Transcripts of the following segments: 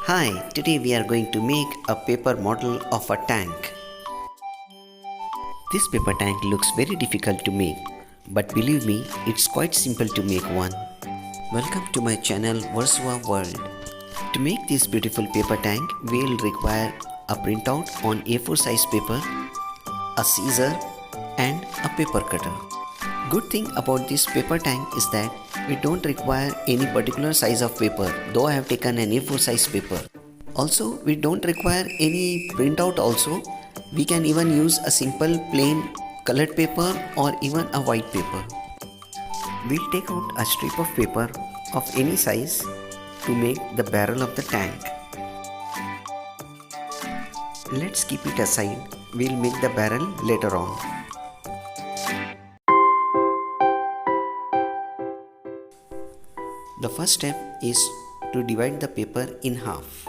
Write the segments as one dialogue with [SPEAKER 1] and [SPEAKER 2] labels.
[SPEAKER 1] Hi, today we are going to make a paper model of a tank. This paper tank looks very difficult to make, but believe me, it's quite simple to make one. Welcome to my channel Versua World. To make this beautiful paper tank, we'll require a printout on A4 size paper, a scissor and a paper cutter. Good thing about this paper tank is that we don't require any particular size of paper, though I have taken an A4 size paper. Also, we don't require any printout also. We can even use a simple plain colored paper or even a white paper. We'll take out a strip of paper of any size to make the barrel of the tank. Let's keep it aside. We'll make the barrel later on. The first step is to divide the paper in half.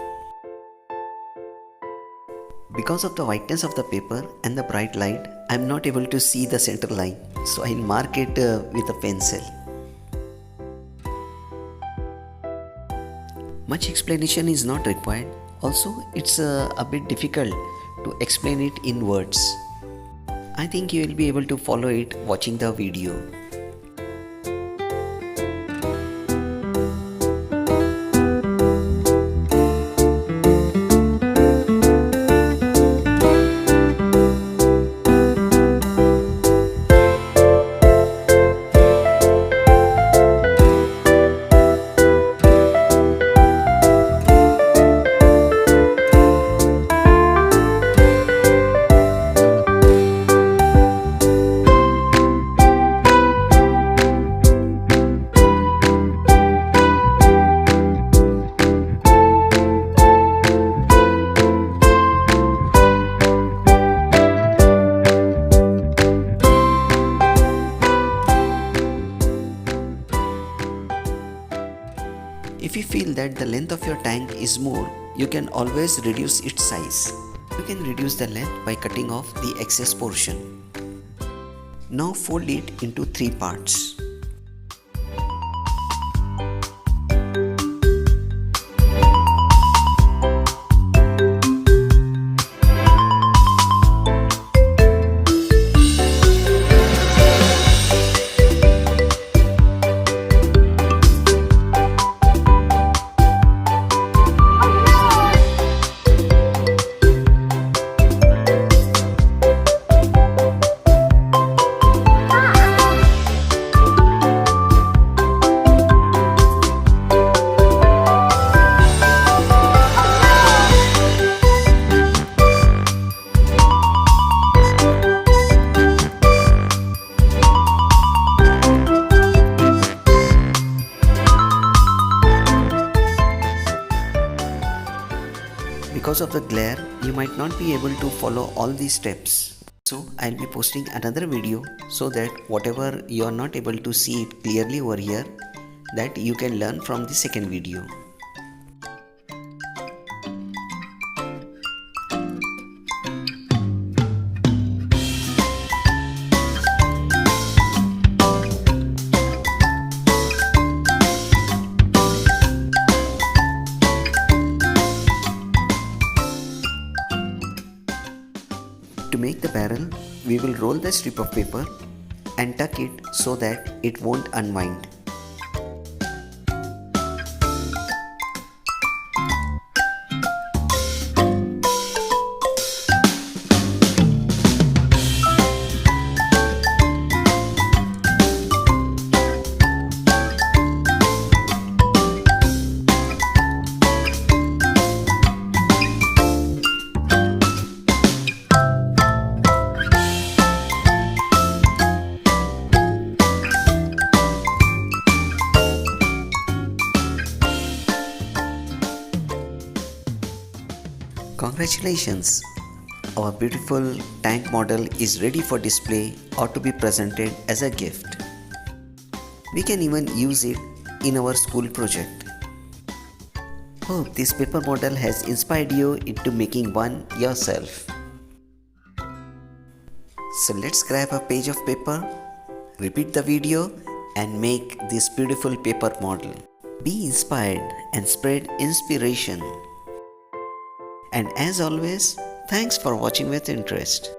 [SPEAKER 1] Because of the whiteness of the paper and the bright light, I am not able to see the center line, so I will mark it with a pencil. Much explanation is not required. Also, it's a bit difficult to explain it in words. I think you will be able to follow it watching the video. If you feel that the length of your tank is more, you can always reduce its size. You can reduce the length by cutting off the excess portion. Now fold it into 3 parts. Because of the glare, you might not be able to follow all these steps. So I'll be posting another video so that whatever you are not able to see it clearly over here, that you can learn from the second video. To make the barrel, we will roll the strip of paper and tuck it so that it won't unwind. Congratulations! Our beautiful tank model is ready for display or to be presented as a gift. We can even use it in our school project. Hope this paper model has inspired you into making one yourself. So let's grab a page of paper, repeat the video and make this beautiful paper model. Be inspired and spread inspiration. And as always, thanks for watching with interest.